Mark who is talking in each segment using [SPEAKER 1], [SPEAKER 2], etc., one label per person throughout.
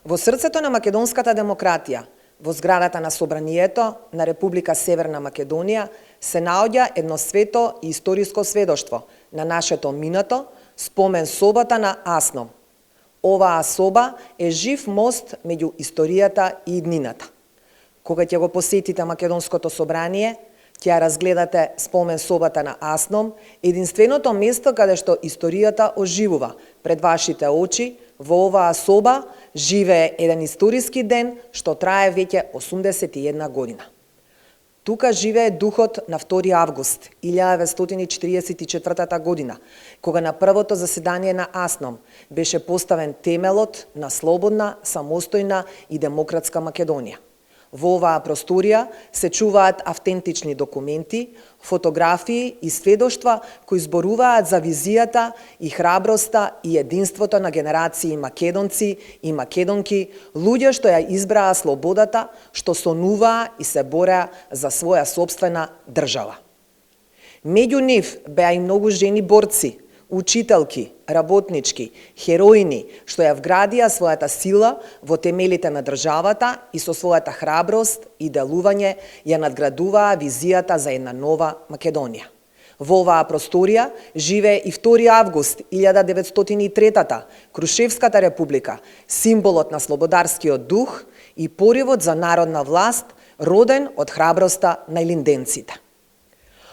[SPEAKER 1] Во срцето на македонската демократија, во зградата на Собранието на Република Северна Македонија, се наоѓа едно свето и историско сведоштво на нашето минато, спомен собата на Асном. Оваа соба е жив мост меѓу историјата и иднината. Кога ќе го посетите Македонското собрание, ќе разгледате спомен собата на Асном, единственото место каде што историјата оживува пред вашите очи. Во оваа соба живее еден историски ден што трае веќе 81 година. Тука живее духот на 2 август 1944 година, кога на првото заседание на Асном беше поставен темелот на слободна, самостојна и демократска Македонија. Во оваа просторија се чуваат автентични документи, фотографии и сведоштва кои зборуваат за визијата и храброста и единството на генерации македонци и македонки, луѓе што ја избраа слободата, што сонуваа и се бореа за своја сопствена држава. Меѓу нив беа и многу жени борци, учителки, работнички, хероини, што ја вградија својата сила во темелите на државата и со својата храброст и делување ја надградуваа визијата за една нова Македонија. Во оваа просторија живее и 2 август 1903, Крушевската република, символот на слободарскиот дух и поривот за народна власт, роден од храброста на илинденците.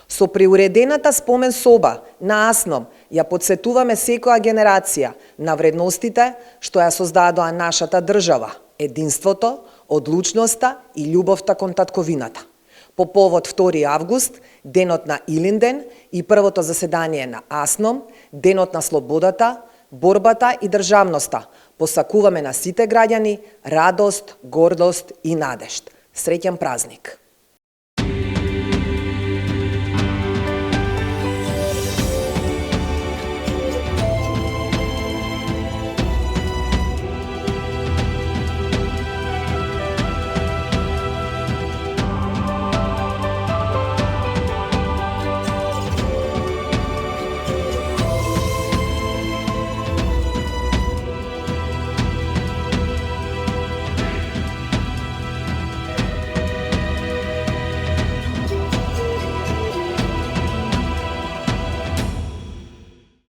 [SPEAKER 1] Со приуредената спомен соба на Асном ја подсетуваме секоја генерација на вредностите што ја создадоа нашата држава, единството, одлучноста и љубовта кон татковината. По повод 2 август, денот на Илинден и првото заседание на Асном, денот на слободата, борбата и државноста, посакуваме на сите граѓани радост, гордост и надежд. Среќен празник!